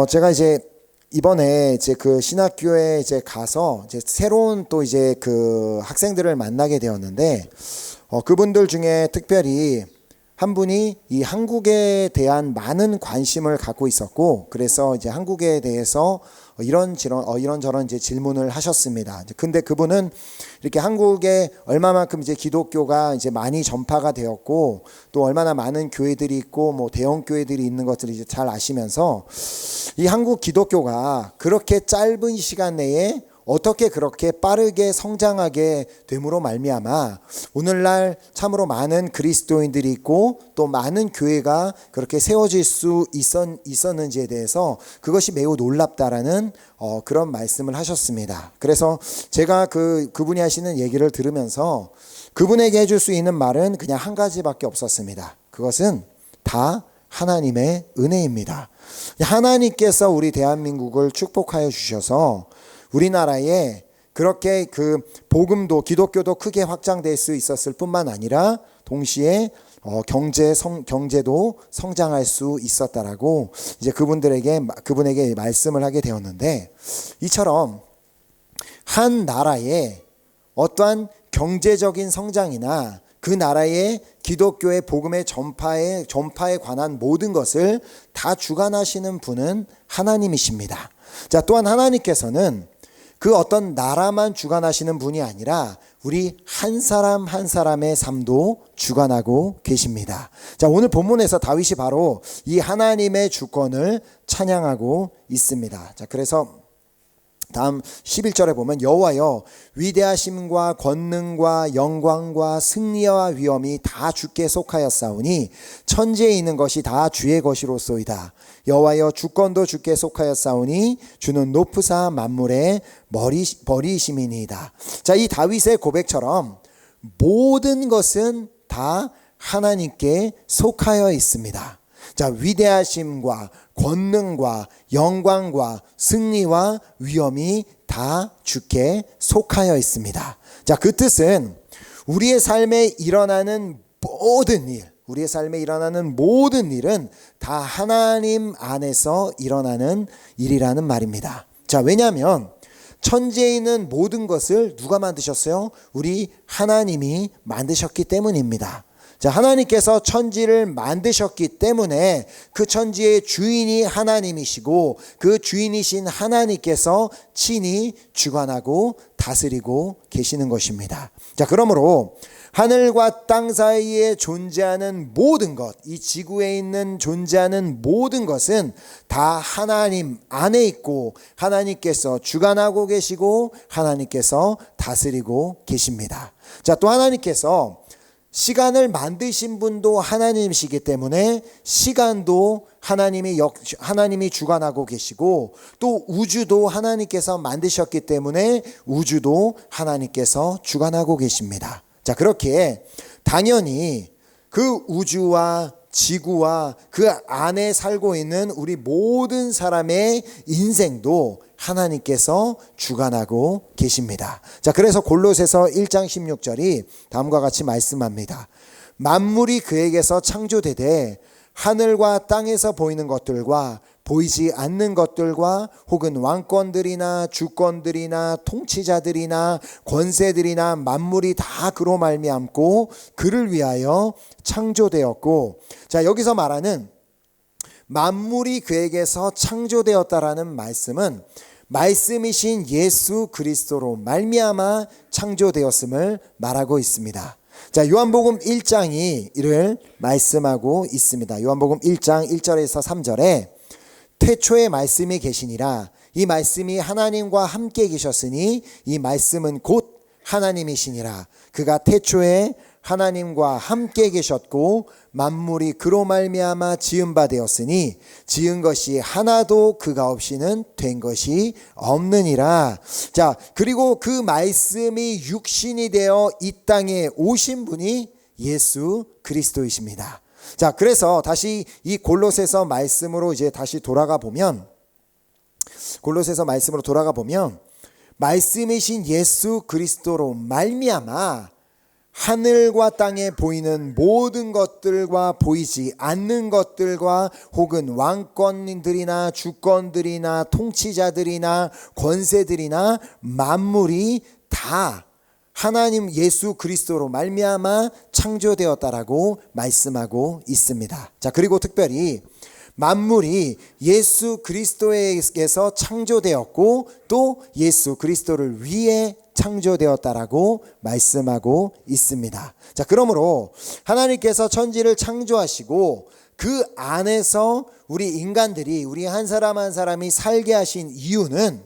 제가 이제 이번에 이제 그 신학교에 이제 가서 이제 새로운 또 이제 그 학생들을 만나게 되었는데, 그분들 중에 특별히 한 분이 이 한국에 대한 많은 관심을 갖고 있었고, 그래서 이제 한국에 대해서 이런저런 이제 질문을 하셨습니다. 근데 그분은 이렇게 한국에 얼마만큼 이제 기독교가 이제 많이 전파가 되었고, 또 얼마나 많은 교회들이 있고, 뭐 대형 교회들이 있는 것들을 이제 잘 아시면서 이 한국 기독교가 그렇게 짧은 시간 내에 어떻게 그렇게 빠르게 성장하게 됨으로 말미암아 오늘날 참으로 많은 그리스도인들이 있고 또 많은 교회가 그렇게 세워질 수 있었는지에 대해서 그것이 매우 놀랍다라는 그런 말씀을 하셨습니다. 그래서 제가 그분이 하시는 얘기를 들으면서 그분에게 해줄 수 있는 말은 그냥 한 가지밖에 없었습니다. 그것은 다 하나님의 은혜입니다. 하나님께서 우리 대한민국을 축복하여 주셔서 우리나라에 그렇게 그 복음도 기독교도 크게 확장될 수 있었을 뿐만 아니라 동시에 경제도 성장할 수 있었다라고 이제 그분에게 말씀을 하게 되었는데, 이처럼 한 나라의 어떠한 경제적인 성장이나 그 나라의 기독교의 복음의 전파에 관한 모든 것을 다 주관하시는 분은 하나님이십니다. 자, 또한 하나님께서는 그 어떤 나라만 주관하시는 분이 아니라 우리 한 사람 한 사람의 삶도 주관하고 계십니다. 자, 오늘 본문에서 다윗이 바로 이 하나님의 주권을 찬양하고 있습니다. 자, 그래서 다음 11절에 보면 여호와여 위대하심과 권능과 영광과 승리와 위엄이 다 주께 속하였사오니 천지에 있는 것이 다 주의 것이로소이다. 여호와여 주권도 주께 속하였사오니 주는 높으사 만물의 머리이심이니이다. 자, 이 다윗의 고백처럼 모든 것은 다 하나님께 속하여 있습니다. 자, 위대하심과 권능과 영광과 승리와 위엄이 다 주께 속하여 있습니다. 자, 그 뜻은 우리의 삶에 일어나는 모든 일은 다 하나님 안에서 일어나는 일이라는 말입니다. 자, 왜냐하면 천지에 있는 모든 것을 누가 만드셨어요? 우리 하나님이 만드셨기 때문입니다. 자, 하나님께서 천지를 만드셨기 때문에 그 천지의 주인이 하나님이시고 그 주인이신 하나님께서 친히 주관하고 다스리고 계시는 것입니다. 자, 그러므로 하늘과 땅 사이에 존재하는 모든 것, 이 지구에 있는 존재하는 모든 것은 다 하나님 안에 있고 하나님께서 주관하고 계시고 하나님께서 다스리고 계십니다. 자, 또 하나님께서 시간을 만드신 분도 하나님이시기 때문에 시간도 하나님이 주관하고 계시고 또 우주도 하나님께서 만드셨기 때문에 우주도 하나님께서 주관하고 계십니다. 자, 그렇게 당연히 그 우주와 지구와 그 안에 살고 있는 우리 모든 사람의 인생도 하나님께서 주관하고 계십니다. 자, 그래서 골로새서 1장 16절이 다음과 같이 말씀합니다. 만물이 그에게서 창조되되 하늘과 땅에서 보이는 것들과 보이지 않는 것들과 혹은 왕권들이나 주권들이나 통치자들이나 권세들이나 만물이 다 그로 말미암고 그를 위하여 창조되었고, 자, 여기서 말하는 만물이 그에게서 창조되었다라는 말씀은 말씀이신 예수 그리스도로 말미암아 창조되었음을 말하고 있습니다. 자, 요한복음 1장이 이를 말씀하고 있습니다. 요한복음 1장 1절에서 3절에 태초에 말씀이 계시니라. 이 말씀이 하나님과 함께 계셨으니 이 말씀은 곧 하나님이시니라. 그가 태초에 하나님과 함께 계셨고 만물이 그로 말미암아 지은 바 되었으니 지은 것이 하나도 그가 없이는 된 것이 없느니라. 자, 그리고 그 말씀이 육신이 되어 이 땅에 오신 분이 예수 그리스도이십니다. 자, 그래서 다시 이 골로새서 말씀으로 이제 다시 돌아가 보면 말씀이신 예수 그리스도로 말미암아 하늘과 땅에 보이는 모든 것들과 보이지 않는 것들과 혹은 왕권들이나 주권들이나 통치자들이나 권세들이나 만물이 다 하나님 예수 그리스도로 말미암아 창조되었다라고 말씀하고 있습니다. 자, 그리고 특별히 만물이 예수 그리스도에게서 창조되었고 또 예수 그리스도를 위해 창조되었다라고 말씀하고 있습니다. 자, 그러므로 하나님께서 천지를 창조하시고 그 안에서 우리 인간들이 우리 한 사람 한 사람이 살게 하신 이유는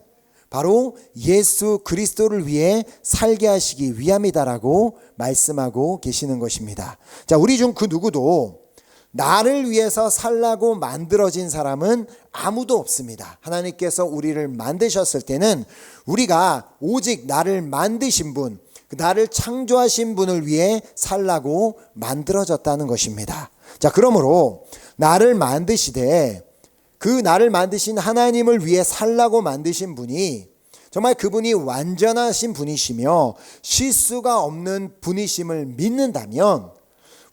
바로 예수 그리스도를 위해 살게 하시기 위함이다라고 말씀하고 계시는 것입니다. 자, 우리 중 그 누구도 나를 위해서 살라고 만들어진 사람은 아무도 없습니다. 하나님께서 우리를 만드셨을 때는 우리가 오직 나를 만드신 분, 나를 창조하신 분을 위해 살라고 만들어졌다는 것입니다. 자, 그러므로 나를 만드시되 그 나를 만드신 하나님을 위해 살라고 만드신 분이 정말 그분이 완전하신 분이시며 실수가 없는 분이심을 믿는다면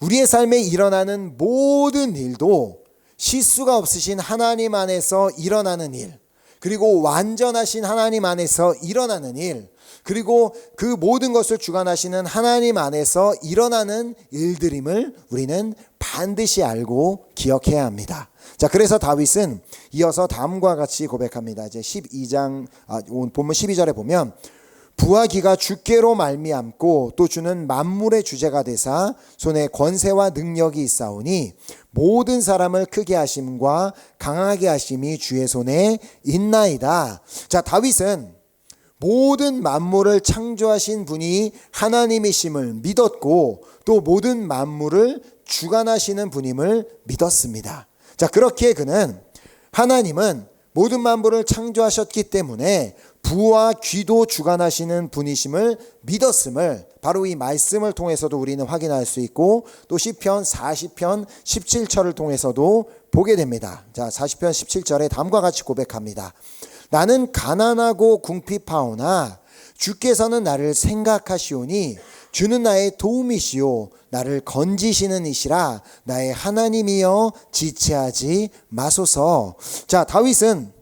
우리의 삶에 일어나는 모든 일도 실수가 없으신 하나님 안에서 일어나는 일, 그리고 완전하신 하나님 안에서 일어나는 일, 그리고 그 모든 것을 주관하시는 하나님 안에서 일어나는 일들임을 우리는 반드시 알고 기억해야 합니다. 자, 그래서 다윗은 이어서 다음과 같이 고백합니다. 이제 12장 본문 12절에 보면 부하기가 주께로 말미암고 또 주는 만물의 주제가 되사 손에 권세와 능력이 있사오니 모든 사람을 크게 하심과 강하게 하심이 주의 손에 있나이다. 자, 다윗은 모든 만물을 창조하신 분이 하나님이심을 믿었고 또 모든 만물을 주관하시는 분임을 믿었습니다. 자, 그렇기에 그는 하나님은 모든 만물을 창조하셨기 때문에 부와 귀도 주관하시는 분이심을 믿었음을 바로 이 말씀을 통해서도 우리는 확인할 수 있고 또 시편 40편 17절을 통해서도 보게 됩니다. 자, 40편 17절에 다음과 같이 고백합니다. 나는 가난하고 궁핍하오나 주께서는 나를 생각하시오니 주는 나의 도움이시오 나를 건지시는 이시라 나의 하나님이여 지체하지 마소서. 자, 다윗은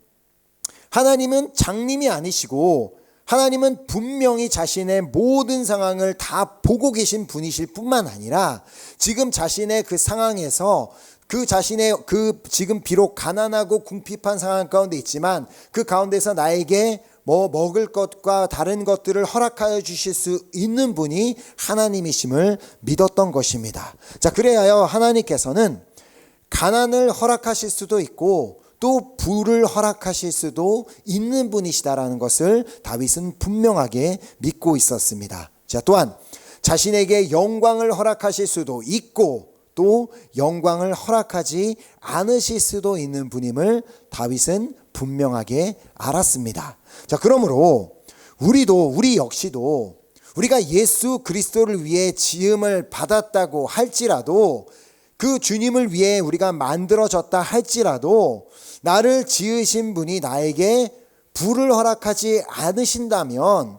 하나님은 장님이 아니시고 하나님은 분명히 자신의 모든 상황을 다 보고 계신 분이실 뿐만 아니라 지금 자신의 그 상황에서 그 자신의 그 지금 비록 가난하고 궁핍한 상황 가운데 있지만 그 가운데서 나에게 먹을 것과 다른 것들을 허락하여 주실 수 있는 분이 하나님이심을 믿었던 것입니다. 자, 그래야 하나님께서는 가난을 허락하실 수도 있고 또 부를 허락하실 수도 있는 분이시다라는 것을 다윗은 분명하게 믿고 있었습니다. 자, 또한 자신에게 영광을 허락하실 수도 있고 또 영광을 허락하지 않으실 수도 있는 분임을 다윗은 분명하게 알았습니다. 자, 그러므로 우리 역시도 우리가 예수 그리스도를 위해 지음을 받았다고 할지라도 그 주님을 위해 우리가 만들어졌다 할지라도 나를 지으신 분이 나에게 부를 허락하지 않으신다면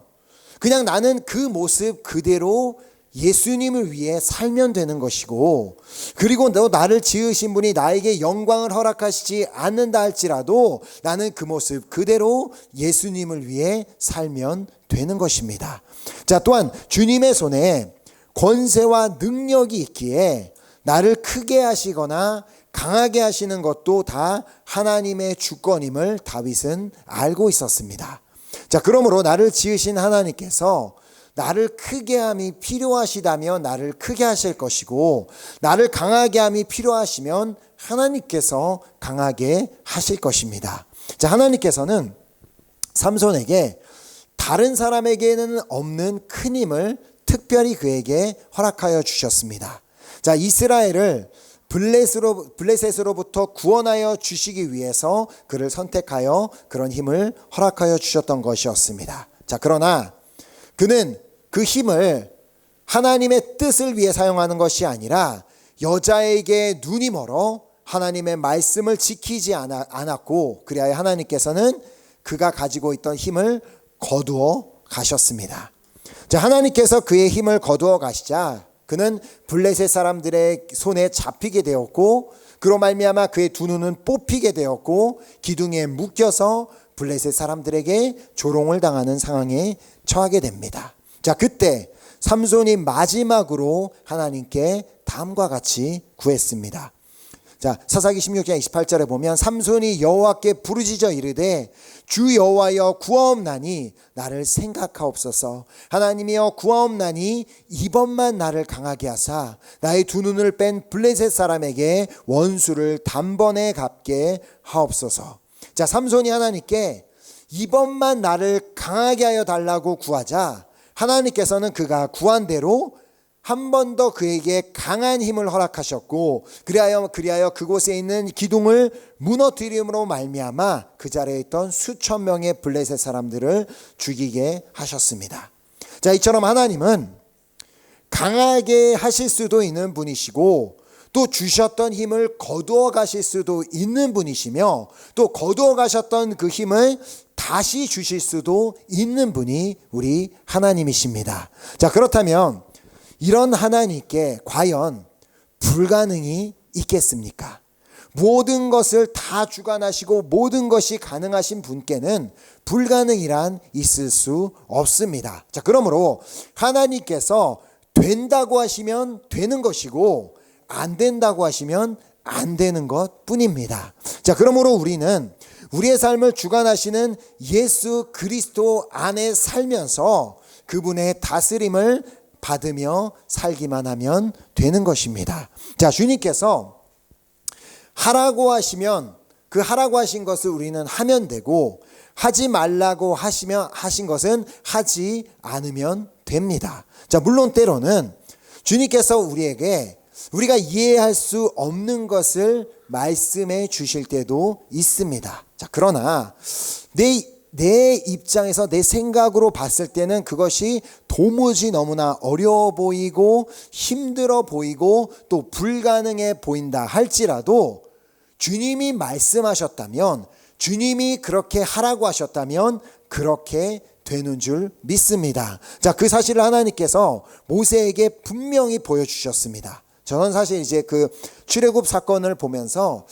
그냥 나는 그 모습 그대로 예수님을 위해 살면 되는 것이고 그리고 나를 지으신 분이 나에게 영광을 허락하시지 않는다 할지라도 나는 그 모습 그대로 예수님을 위해 살면 되는 것입니다. 자, 또한 주님의 손에 권세와 능력이 있기에 나를 크게 하시거나 강하게 하시는 것도 다 하나님의 주권임을 다윗은 알고 있었습니다. 자, 그러므로 나를 지으신 하나님께서 나를 크게 함이 필요하시다면 나를 크게 하실 것이고 나를 강하게 함이 필요하시면 하나님께서 강하게 하실 것입니다. 자, 하나님께서는 삼손에게 다른 사람에게는 없는 큰 힘을 특별히 그에게 허락하여 주셨습니다. 자, 이스라엘을 블레셋으로부터 구원하여 주시기 위해서 그를 선택하여 그런 힘을 허락하여 주셨던 것이었습니다. 자, 그러나 그는 그 힘을 하나님의 뜻을 위해 사용하는 것이 아니라 여자에게 눈이 멀어 하나님의 말씀을 지키지 않았고 그래야 하나님께서는 그가 가지고 있던 힘을 거두어 가셨습니다. 자, 하나님께서 그의 힘을 거두어 가시자 그는 블레셋 사람들의 손에 잡히게 되었고 그로 말미암아 그의 두 눈은 뽑히게 되었고 기둥에 묶여서 블레셋 사람들에게 조롱을 당하는 상황에 처하게 됩니다. 자, 그때 삼손이 마지막으로 하나님께 다음과 같이 구했습니다. 자, 사사기 16장 28절에 보면 삼손이 여호와께 부르짖어 이르되 주 여호와여 구하옵나니 나를 생각하옵소서. 하나님이여 구하옵나니 이번만 나를 강하게 하사 나의 두 눈을 뺀 블레셋 사람에게 원수를 단번에 갚게 하옵소서. 자, 삼손이 하나님께 이번만 나를 강하게 하여 달라고 구하자 하나님께서는 그가 구한 대로 한 번 더 그에게 강한 힘을 허락하셨고 그리하여 그곳에 있는 기둥을 무너뜨림으로 말미암아 그 자리에 있던 수천 명의 블레셋 사람들을 죽이게 하셨습니다. 자, 이처럼 하나님은 강하게 하실 수도 있는 분이시고 또 주셨던 힘을 거두어 가실 수도 있는 분이시며 또 거두어 가셨던 그 힘을 다시 주실 수도 있는 분이 우리 하나님이십니다. 자, 그렇다면 이런 하나님께 과연 불가능이 있겠습니까? 모든 것을 다 주관하시고 모든 것이 가능하신 분께는 불가능이란 있을 수 없습니다. 자, 그러므로 하나님께서 된다고 하시면 되는 것이고 안 된다고 하시면 안 되는 것 뿐입니다. 자, 그러므로 우리는 우리의 삶을 주관하시는 예수 그리스도 안에 살면서 그분의 다스림을 받으며 살기만 하면 되는 것입니다. 자, 주님께서 하라고 하시면 그 하라고 하신 것을 우리는 하면 되고 하지 말라고 하신 것은 하지 않으면 됩니다. 자, 물론 때로는 주님께서 우리에게 우리가 이해할 수 없는 것을 말씀해 주실 때도 있습니다. 자, 그러나 내 입장에서 내 생각으로 봤을 때는 그것이 도무지 너무나 어려워 보이고 힘들어 보이고 또 불가능해 보인다 할지라도 주님이 말씀하셨다면 주님이 그렇게 하라고 하셨다면 그렇게 되는 줄 믿습니다. 자, 그 사실을 하나님께서 모세에게 분명히 보여주셨습니다. 저는 사실 이제 그 출애굽 사건을 보면서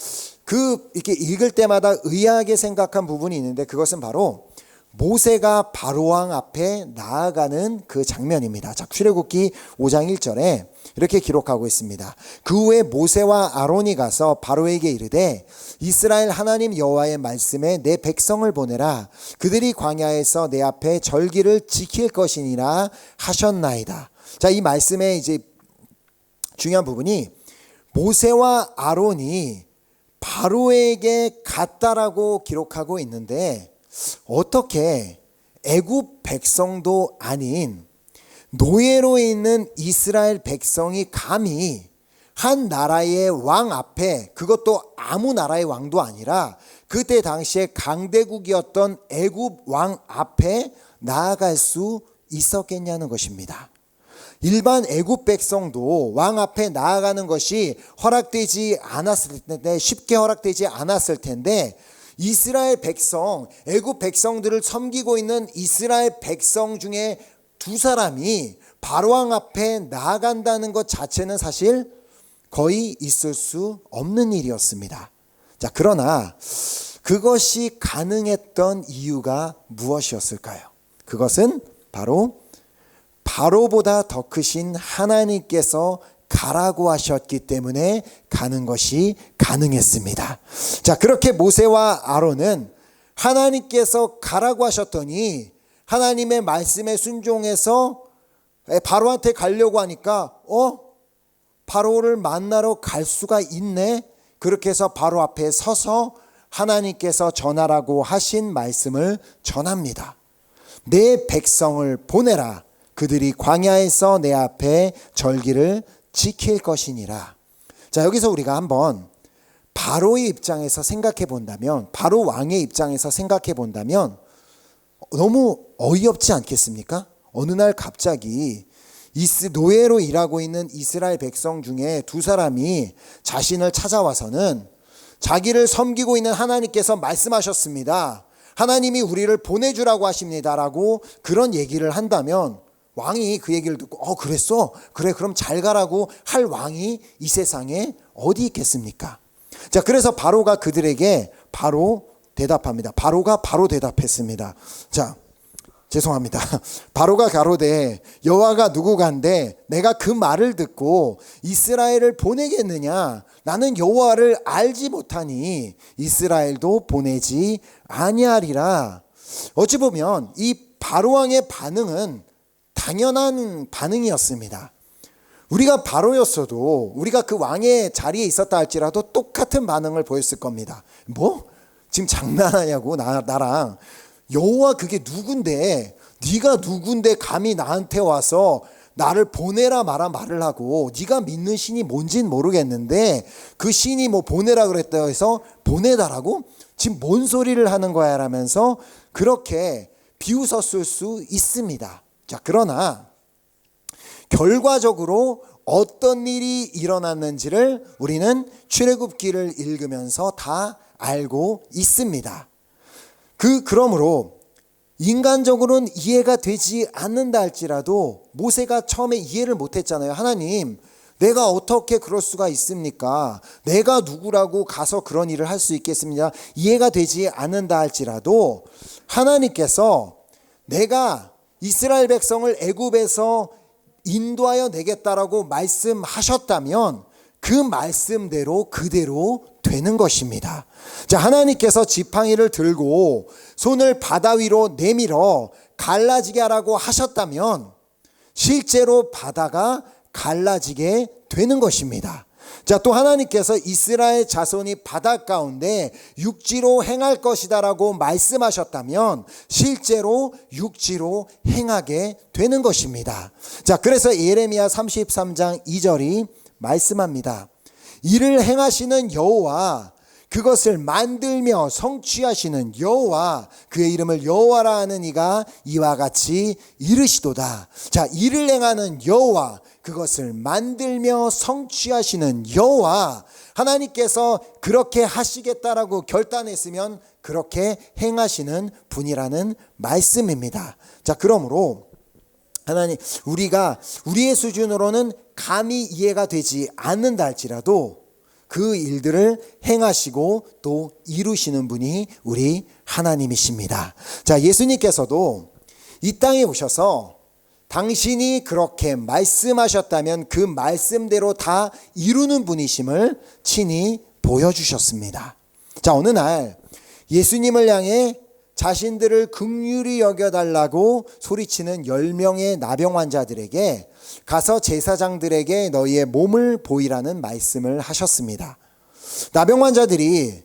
이렇게 읽을 때마다 의아하게 생각한 부분이 있는데 그것은 바로 모세가 바로왕 앞에 나아가는 그 장면입니다. 자, 출애굽기 5장 1절에 이렇게 기록하고 있습니다. 그 후에 모세와 아론이 가서 바로에게 이르되 이스라엘 하나님 여호와의 말씀에 내 백성을 보내라. 그들이 광야에서 내 앞에 절기를 지킬 것이니라 하셨나이다. 자, 이 말씀의 이제 중요한 부분이 모세와 아론이 바로에게 갔다라고 기록하고 있는데 어떻게 애굽 백성도 아닌 노예로 있는 이스라엘 백성이 감히 한 나라의 왕 앞에, 그것도 아무 나라의 왕도 아니라 그때 당시에 강대국이었던 애굽 왕 앞에 나아갈 수 있었겠냐는 것입니다. 일반 애굽 백성도 왕 앞에 나아가는 것이 허락되지 않았을 텐데, 쉽게 허락되지 않았을 텐데, 이스라엘 백성, 애굽 백성들을 섬기고 있는 이스라엘 백성 중에 두 사람이 바로왕 앞에 나아간다는 것 자체는 사실 거의 있을 수 없는 일이었습니다. 자, 그러나 그것이 가능했던 이유가 무엇이었을까요? 그것은 바로보다 더 크신 하나님께서 가라고 하셨기 때문에 가는 것이 가능했습니다. 자, 그렇게 모세와 아론은 하나님께서 가라고 하셨더니 하나님의 말씀에 순종해서 바로한테 가려고 하니까 바로를 만나러 갈 수가 있네. 그렇게 해서 바로 앞에 서서 하나님께서 전하라고 하신 말씀을 전합니다. 내 백성을 보내라. 그들이 광야에서 내 앞에 절기를 지킬 것이니라. 자, 여기서 우리가 한번 바로의 입장에서 생각해 본다면, 바로 왕의 입장에서 생각해 본다면 너무 어이없지 않겠습니까? 어느 날 갑자기 노예로 일하고 있는 이스라엘 백성 중에 두 사람이 자신을 찾아와서는 자기를 섬기고 있는 하나님께서 말씀하셨습니다. 하나님이 우리를 보내주라고 하십니다라고 그런 얘기를 한다면 왕이 그 얘기를 듣고 그랬어? 그래 그럼 잘 가라고 할 왕이 이 세상에 어디 있겠습니까? 자, 그래서 바로가 그들에게 바로 대답합니다. 바로가 바로 대답했습니다. 자, 죄송합니다. 바로가 가로되 여호와가 누구간데 내가 그 말을 듣고 이스라엘을 보내겠느냐? 나는 여호와를 알지 못하니 이스라엘도 보내지 아니하리라. 어찌 보면 이 바로 왕의 반응은 당연한 반응이었습니다. 우리가 바로였어도 우리가 그 왕의 자리에 있었다 할지라도 똑같은 반응을 보였을 겁니다. 뭐? 지금 장난하냐고 나랑. 여호와 그게 누군데, 네가 누군데 감히 나한테 와서 나를 보내라 마라 말을 하고, 네가 믿는 신이 뭔진 모르겠는데 그 신이 뭐 보내라 그랬다 해서 보내다라고? 지금 뭔 소리를 하는 거야 라면서 그렇게 비웃었을 수 있습니다. 자, 그러나 결과적으로 어떤 일이 일어났는지를 우리는 출애굽기를 읽으면서 다 알고 있습니다. 그러므로 인간적으로는 이해가 되지 않는다 할지라도 모세가 처음에 이해를 못했잖아요. 하나님, 내가 어떻게 그럴 수가 있습니까? 내가 누구라고 가서 그런 일을 할 수 있겠습니까? 이해가 되지 않는다 할지라도 하나님께서 내가 이스라엘 백성을 애굽에서 인도하여 내겠다라고 말씀하셨다면 그 말씀대로 그대로 되는 것입니다. 자, 하나님께서 지팡이를 들고 손을 바다 위로 내밀어 갈라지게 하라고 하셨다면 실제로 바다가 갈라지게 되는 것입니다. 자, 또 하나님께서 이스라엘 자손이 바다 가운데 육지로 행할 것이다라고 말씀하셨다면 실제로 육지로 행하게 되는 것입니다. 자, 그래서 예레미야 33장 2절이 말씀합니다. 이를 행하시는 여호와, 그것을 만들며 성취하시는 여호와, 그의 이름을 여호와라 하는 이가 이와 같이 이르시도다. 자, 이를 행하는 여호와, 그것을 만들며 성취하시는 여호와, 하나님께서 그렇게 하시겠다라고 결단했으면 그렇게 행하시는 분이라는 말씀입니다. 자, 그러므로 하나님, 우리가 우리의 수준으로는 감히 이해가 되지 않는다 할지라도 그 일들을 행하시고 또 이루시는 분이 우리 하나님이십니다. 자, 예수님께서도 이 땅에 오셔서 당신이 그렇게 말씀하셨다면 그 말씀대로 다 이루는 분이심을 친히 보여주셨습니다. 자, 어느 날 예수님을 향해 자신들을 긍휼히 여겨달라고 소리치는 10명의 나병 환자들에게 가서 제사장들에게 너희의 몸을 보이라는 말씀을 하셨습니다. 나병 환자들이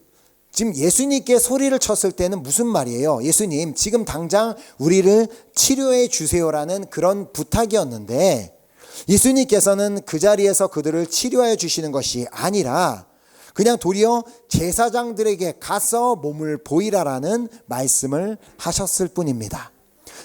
지금 예수님께 소리를 쳤을 때는 무슨 말이에요? 예수님, 지금 당장 우리를 치료해 주세요라는 그런 부탁이었는데 예수님께서는 그 자리에서 그들을 치료해 주시는 것이 아니라 그냥 도리어 제사장들에게 가서 몸을 보이라라는 말씀을 하셨을 뿐입니다.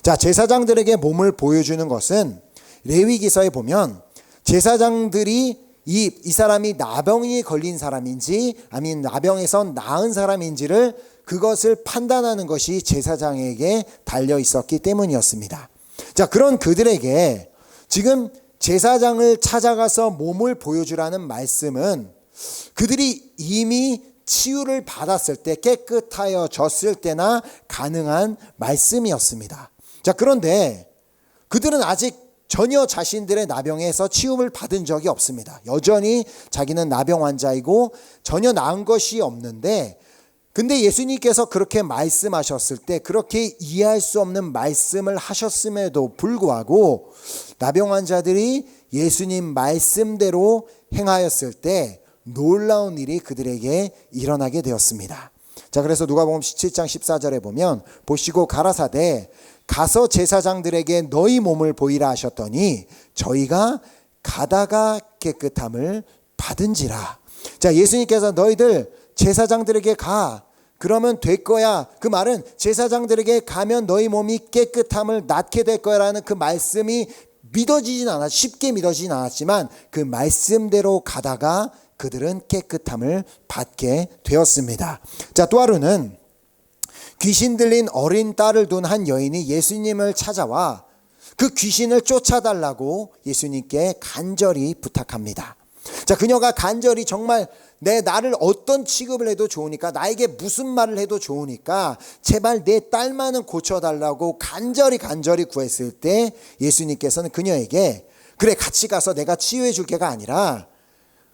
자, 제사장들에게 몸을 보여주는 것은 레위기서에 보면 제사장들이 이 사람이 나병이 걸린 사람인지 아니면 나병에서 나은 사람인지를 그것을 판단하는 것이 제사장에게 달려 있었기 때문이었습니다. 자, 그런 그들에게 지금 제사장을 찾아가서 몸을 보여주라는 말씀은 그들이 이미 치유를 받았을 때, 깨끗하여졌을 때나 가능한 말씀이었습니다. 자, 그런데 그들은 아직 전혀 자신들의 나병에서 치유를 받은 적이 없습니다. 여전히 자기는 나병 환자이고 전혀 나은 것이 없는데, 근데 예수님께서 그렇게 말씀하셨을 때 그렇게 이해할 수 없는 말씀을 하셨음에도 불구하고 나병 환자들이 예수님 말씀대로 행하였을 때 놀라운 일이 그들에게 일어나게 되었습니다. 자, 그래서 누가복음 17장 14절에 보면 보시고 가라사대 가서 제사장들에게 너희 몸을 보이라 하셨더니 저희가 가다가 깨끗함을 받은지라. 자, 예수님께서 너희들 제사장들에게 가, 그러면 될 거야. 그 말은 제사장들에게 가면 너희 몸이 깨끗함을 낳게 될 거야라는 그 말씀이 쉽게 믿어지진 않았지만 그 말씀대로 가다가 그들은 깨끗함을 받게 되었습니다. 자, 또 하루는 귀신 들린 어린 딸을 둔 한 여인이 예수님을 찾아와 그 귀신을 쫓아달라고 예수님께 간절히 부탁합니다. 자, 그녀가 간절히 정말 나를 어떤 취급을 해도 좋으니까, 나에게 무슨 말을 해도 좋으니까 제발 내 딸만은 고쳐달라고 간절히 구했을 때 예수님께서는 그녀에게 그래 같이 가서 내가 치유해 줄 게가 아니라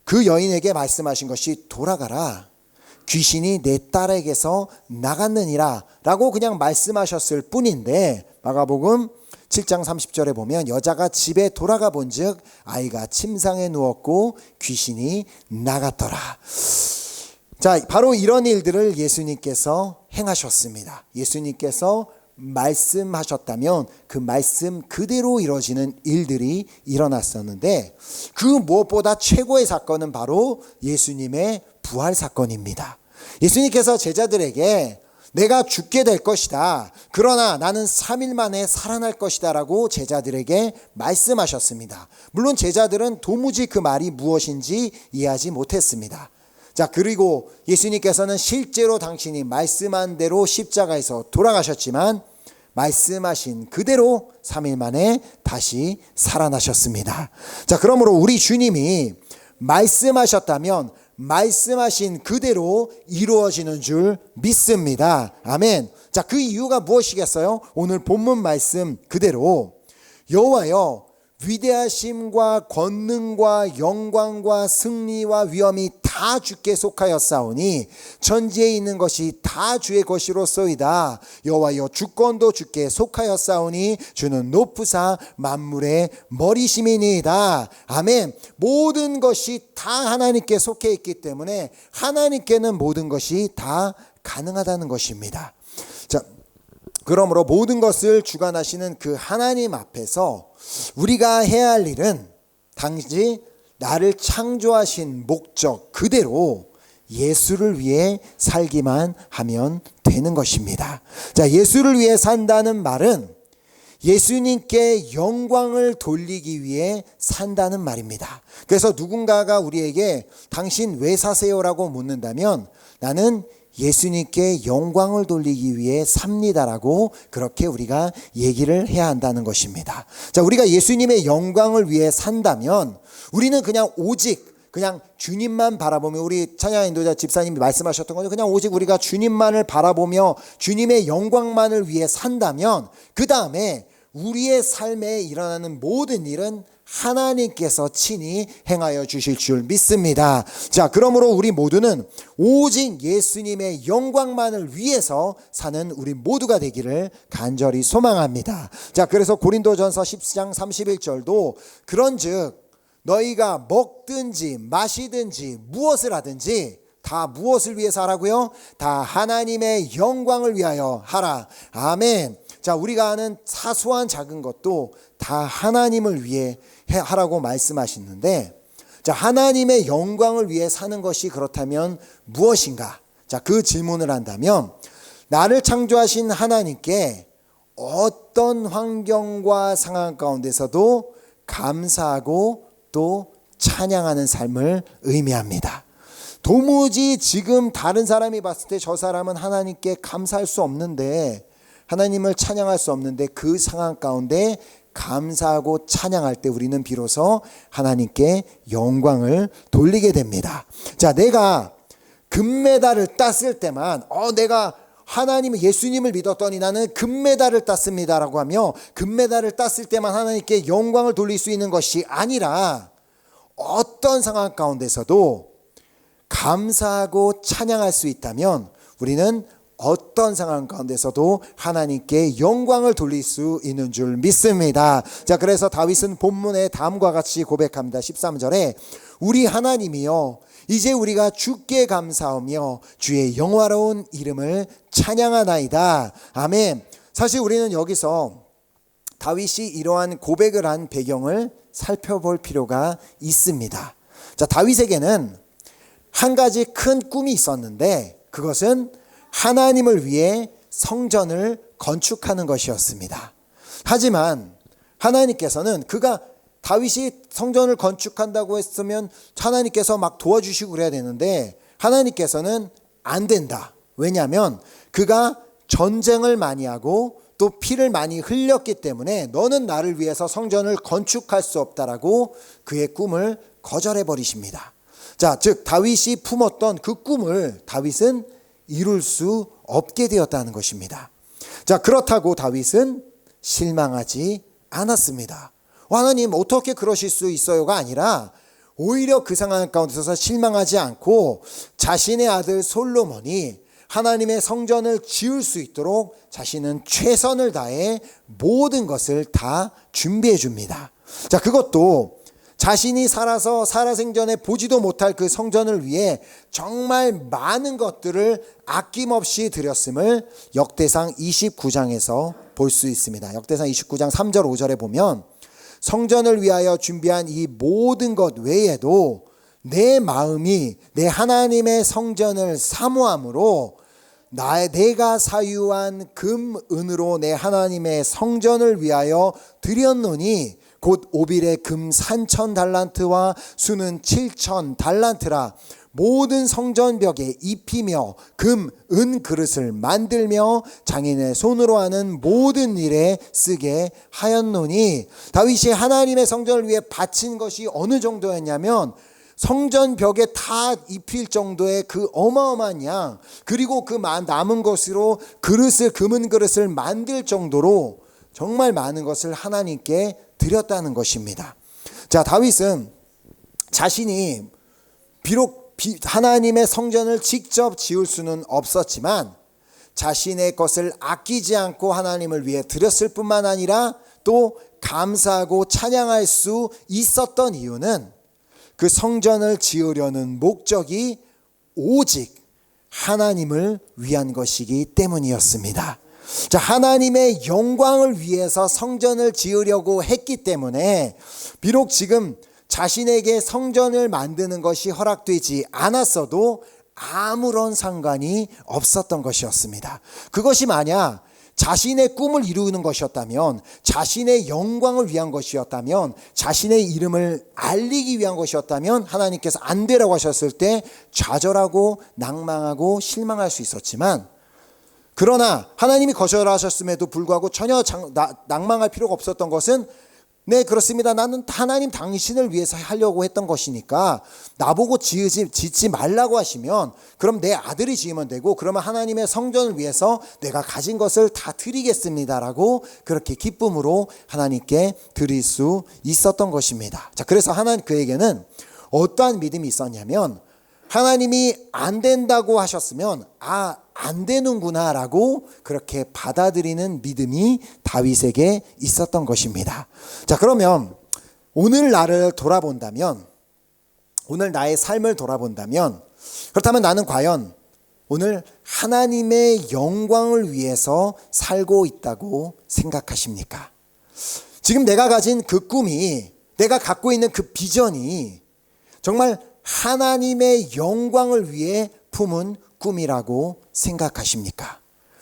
그 여인에게 말씀하신 것이 돌아가라, 귀신이 내 딸에게서 나갔느니라 라고 그냥 말씀하셨을 뿐인데, 마가복음 7장 30절에 보면 여자가 집에 돌아가 본즉 아이가 침상에 누웠고 귀신이 나갔더라. 자, 바로 이런 일들을 예수님께서 행하셨습니다. 예수님께서 말씀하셨다면 그 말씀 그대로 이루어지는 일들이 일어났었는데, 그 무엇보다 최고의 사건은 바로 예수님의 부활 사건입니다. 예수님께서 제자들에게 내가 죽게 될 것이다, 그러나 나는 3일 만에 살아날 것이다 라고 제자들에게 말씀하셨습니다. 물론 제자들은 도무지 그 말이 무엇인지 이해하지 못했습니다. 자, 그리고 예수님께서는 실제로 당신이 말씀한 대로 십자가에서 돌아가셨지만 말씀하신 그대로 3일 만에 다시 살아나셨습니다. 자, 그러므로 우리 주님이 말씀하셨다면 말씀하신 그대로 이루어지는 줄 믿습니다. 아멘. 자, 그 이유가 무엇이겠어요? 오늘 본문 말씀 그대로 여호와여, 위대하심과 권능과 영광과 승리와 위엄이 다 주께 속하였사오니 천지에 있는 것이 다 주의 것이로소이다. 여호와여, 주권도 주께 속하였사오니 주는 높으사 만물의 머리심이니이다. 아멘. 모든 것이 다 하나님께 속해 있기 때문에 하나님께는 모든 것이 다 가능하다는 것입니다. 자, 그러므로 모든 것을 주관하시는 그 하나님 앞에서 우리가 해야 할 일은 단지 나를 창조하신 목적 그대로 예수를 위해 살기만 하면 되는 것입니다. 자, 예수를 위해 산다는 말은 예수님께 영광을 돌리기 위해 산다는 말입니다. 그래서 누군가가 우리에게 당신 왜 사세요라고 묻는다면 나는 예수님께 영광을 돌리기 위해 삽니다라고 그렇게 우리가 얘기를 해야 한다는 것입니다. 자, 우리가 예수님의 영광을 위해 산다면 우리는 그냥 오직 그냥 주님만 바라보며, 우리 찬양 인도자 집사님이 말씀하셨던 거죠. 그냥 오직 우리가 주님만을 바라보며 주님의 영광만을 위해 산다면 그 다음에 우리의 삶에 일어나는 모든 일은 하나님께서 친히 행하여 주실 줄 믿습니다. 자, 그러므로 우리 모두는 오직 예수님의 영광만을 위해서 사는 우리 모두가 되기를 간절히 소망합니다. 자, 그래서 고린도전서 10장 31절도 그런즉 너희가 먹든지 마시든지 무엇을 하든지 다 무엇을 위해서 하라고요? 다 하나님의 영광을 위하여 하라. 아멘. 자, 우리가 하는 사소한 작은 것도 다 하나님을 위해 하라고 말씀하시는데, 자, 하나님의 영광을 위해 사는 것이 그렇다면 무엇인가? 자, 그 질문을 한다면 나를 창조하신 하나님께 어떤 환경과 상황 가운데서도 감사하고 또 찬양하는 삶을 의미합니다. 도무지 지금 다른 사람이 봤을 때 저 사람은 하나님께 감사할 수 없는데, 하나님을 찬양할 수 없는데 그 상황 가운데 감사하고 찬양할 때 우리는 비로소 하나님께 영광을 돌리게 됩니다. 자, 내가 금메달을 땄을 때만 내가 하나님 예수님을 믿었더니 나는 금메달을 땄습니다라고 하며 금메달을 땄을 때만 하나님께 영광을 돌릴 수 있는 것이 아니라 어떤 상황 가운데서도 감사하고 찬양할 수 있다면 우리는 어떤 상황 가운데서도 하나님께 영광을 돌릴 수 있는 줄 믿습니다. 자, 그래서 다윗은 본문에 다음과 같이 고백합니다. 13절에 우리 하나님이여, 이제 우리가 주께 감사하며 주의 영화로운 이름을 찬양하나이다. 아멘. 사실 우리는 여기서 다윗이 이러한 고백을 한 배경을 살펴볼 필요가 있습니다. 자, 다윗에게는 한 가지 큰 꿈이 있었는데 그것은 하나님을 위해 성전을 건축하는 것이었습니다. 하지만 하나님께서는 다윗이 성전을 건축한다고 했으면 하나님께서 막 도와주시고 그래야 되는데 하나님께서는 안 된다. 왜냐하면 그가 전쟁을 많이 하고 또 피를 많이 흘렸기 때문에 너는 나를 위해서 성전을 건축할 수 없다라고 그의 꿈을 거절해 버리십니다. 자, 즉 다윗이 품었던 그 꿈을 다윗은 이룰 수 없게 되었다는 것입니다. 자, 그렇다고 다윗은 실망하지 않았습니다. 하나님 어떻게 그러실 수 있어요가 아니라 오히려 그 상황 가운데서 실망하지 않고 자신의 아들 솔로몬이 하나님의 성전을 지을 수 있도록 자신은 최선을 다해 모든 것을 다 준비해 줍니다. 자, 그것도 자신이 살아서 살아생전에 보지도 못할 그 성전을 위해 정말 많은 것들을 아낌없이 드렸음을 역대상 29장에서 볼 수 있습니다. 역대상 29장 3절 5절에 보면 성전을 위하여 준비한 이 모든 것 외에도 내 마음이 내 하나님의 성전을 사모함으로 내가 사유한 금 은으로 내 하나님의 성전을 위하여 드렸노니 곧 오빌의 금 3,000달란트와 수는 7,000달란트라. 모든 성전벽에 입히며 금, 은 그릇을 만들며 장인의 손으로 하는 모든 일에 쓰게 하였노니, 다윗이 하나님의 성전을 위해 바친 것이 어느 정도였냐면 성전벽에 다 입힐 정도의 그 어마어마한 양, 그리고 그 남은 것으로 그릇을, 금은 그릇을 만들 정도로 정말 많은 것을 하나님께 드렸다는 것입니다. 자, 다윗은 자신이 비록 하나님의 성전을 직접 지을 수는 없었지만 자신의 것을 아끼지 않고 하나님을 위해 드렸을 뿐만 아니라 또 감사하고 찬양할 수 있었던 이유는 그 성전을 지으려는 목적이 오직 하나님을 위한 것이기 때문이었습니다. 자, 하나님의 영광을 위해서 성전을 지으려고 했기 때문에 비록 지금 자신에게 성전을 만드는 것이 허락되지 않았어도 아무런 상관이 없었던 것이었습니다. 그것이 만약 자신의 꿈을 이루는 것이었다면, 자신의 영광을 위한 것이었다면, 자신의 이름을 알리기 위한 것이었다면 하나님께서 안 되라고 하셨을 때 좌절하고 낭망하고 실망할 수 있었지만, 그러나 하나님이 거절하셨음에도 불구하고 전혀 낭망할 필요가 없었던 것은, 네, 그렇습니다. 나는 하나님 당신을 위해서 하려고 했던 것이니까 나보고 짓지 말라고 하시면 그럼 내 아들이 지으면 되고, 그러면 하나님의 성전을 위해서 내가 가진 것을 다 드리겠습니다라고 그렇게 기쁨으로 하나님께 드릴 수 있었던 것입니다. 자, 그래서 그에게는 어떠한 믿음이 있었냐면, 하나님이 안 된다고 하셨으면 안 되는구나 라고 그렇게 받아들이는 믿음이 다윗에게 있었던 것입니다. 자, 그러면 오늘 나를 돌아본다면, 오늘 나의 삶을 돌아본다면, 그렇다면 나는 과연 오늘 하나님의 영광을 위해서 살고 있다고 생각하십니까? 지금 내가 가진 그 꿈이, 내가 갖고 있는 그 비전이 정말 하나님의 영광을 위해 품은 꿈이라고 생각하십니까?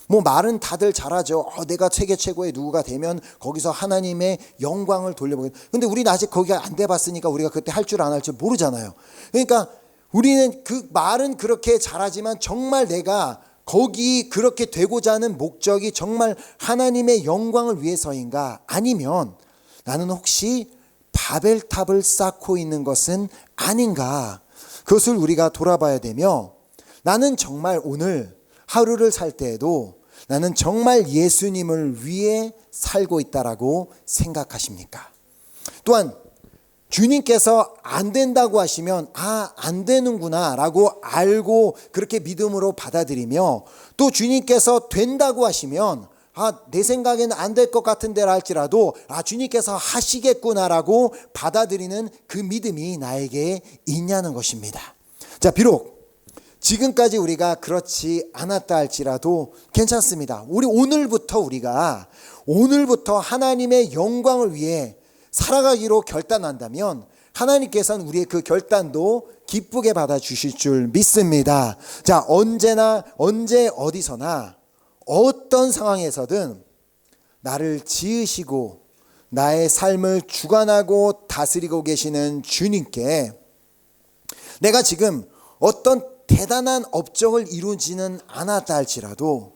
뭐 말은 다들 잘하죠. 내가 세계 최고의 누구가 되면 거기서 하나님의 영광을 돌려보겠다. 근데 우리는 아직 거기가 안 돼봤으니까 우리가 그때 할 줄 안 할 줄 모르잖아요. 그러니까 우리는 그 말은 그렇게 잘하지만 정말 내가 거기 그렇게 되고자 하는 목적이 정말 하나님의 영광을 위해서인가? 아니면 나는 혹시 바벨탑을 쌓고 있는 것은 아닌가? 그것을 우리가 돌아봐야 되며, 나는 정말 오늘 하루를 살 때에도 나는 정말 예수님을 위해 살고 있다라고 생각하십니까? 또한 주님께서 안 된다고 하시면 안 되는구나 라고 알고 그렇게 믿음으로 받아들이며, 또 주님께서 된다고 하시면 내 생각에는 안 될 것 같은데라 할지라도 주님께서 하시겠구나라고 받아들이는 그 믿음이 나에게 있냐는 것입니다. 자, 비록 지금까지 우리가 그렇지 않았다 할지라도 괜찮습니다. 우리가 오늘부터 하나님의 영광을 위해 살아가기로 결단한다면 하나님께서는 우리의 그 결단도 기쁘게 받아주실 줄 믿습니다. 자, 언제 어디서나 어떤 상황에서든 나를 지으시고 나의 삶을 주관하고 다스리고 계시는 주님께 내가 지금 어떤 대단한 업적을 이루지는 않았다 할지라도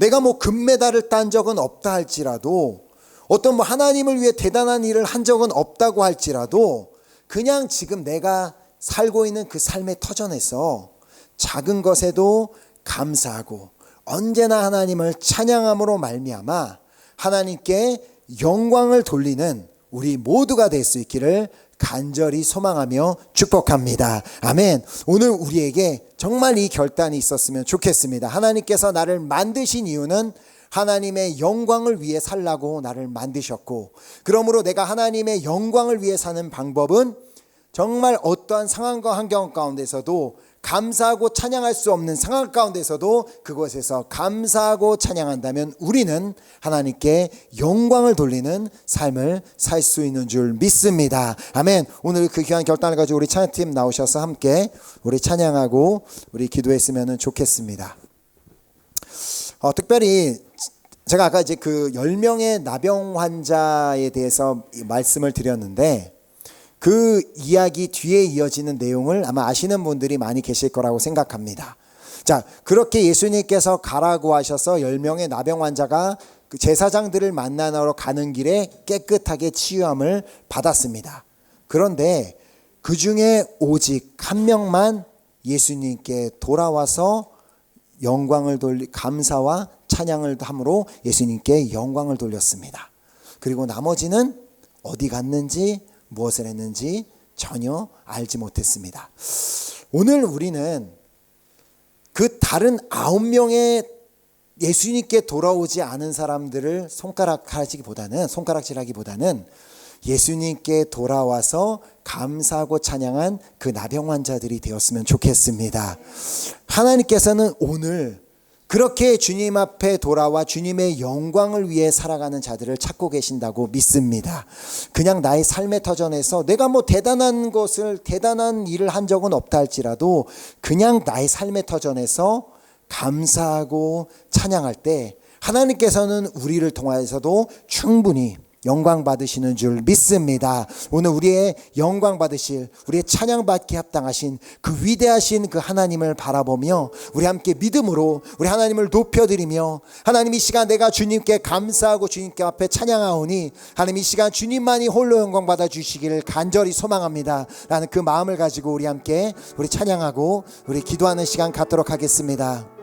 내가 뭐 금메달을 딴 적은 없다 할지라도, 어떤 뭐 하나님을 위해 대단한 일을 한 적은 없다고 할지라도, 그냥 지금 내가 살고 있는 그 삶의 터전에서 작은 것에도 감사하고 언제나 하나님을 찬양함으로 말미암아 하나님께 영광을 돌리는 우리 모두가 될 수 있기를 간절히 소망하며 축복합니다. 아멘. 오늘 우리에게 정말 이 결단이 있었으면 좋겠습니다. 하나님께서 나를 만드신 이유는 하나님의 영광을 위해 살라고 나를 만드셨고, 그러므로 내가 하나님의 영광을 위해 사는 방법은 정말 어떠한 상황과 환경 가운데서도 감사하고 찬양할 수 없는 상황 가운데서도 그곳에서 감사하고 찬양한다면 우리는 하나님께 영광을 돌리는 삶을 살 수 있는 줄 믿습니다. 아멘. 오늘 그 귀한 결단을 가지고 우리 찬양팀 나오셔서 함께 우리 찬양하고 우리 기도했으면 좋겠습니다. 특별히 제가 아까 이제 그 10명의 나병 환자에 대해서 말씀을 드렸는데, 그 이야기 뒤에 이어지는 내용을 아마 아시는 분들이 많이 계실 거라고 생각합니다. 자, 그렇게 예수님께서 가라고 하셔서 10명의 나병 환자가 그 제사장들을 만나러 가는 길에 깨끗하게 치유함을 받았습니다. 그런데 그 중에 오직 한 명만 예수님께 돌아와서 영광을 감사와 찬양을 함으로 예수님께 영광을 돌렸습니다. 그리고 나머지는 어디 갔는지 무엇을 했는지 전혀 알지 못했습니다. 오늘 우리는 그 다른 9명의 예수님께 돌아오지 않은 사람들을 손가락질하기보다는 예수님께 돌아와서 감사하고 찬양한 그 나병 환자들이 되었으면 좋겠습니다. 하나님께서는 오늘 그렇게 주님 앞에 돌아와 주님의 영광을 위해 살아가는 자들을 찾고 계신다고 믿습니다. 그냥 나의 삶의 터전에서 내가 뭐 대단한 일을 한 적은 없다 할지라도 그냥 나의 삶의 터전에서 감사하고 찬양할 때 하나님께서는 우리를 통하여서도 충분히 영광 받으시는 줄 믿습니다. 오늘 우리의 영광 받으실, 우리의 찬양 받기에 합당하신 그 위대하신 그 하나님을 바라보며 우리 함께 믿음으로 우리 하나님을 높여드리며, 하나님 이 시간 내가 주님께 감사하고 주님께 앞에 찬양하오니 하나님 이 시간 주님만이 홀로 영광 받아 주시기를 간절히 소망합니다 라는 그 마음을 가지고 우리 함께 우리 찬양하고 우리 기도하는 시간 갖도록 하겠습니다.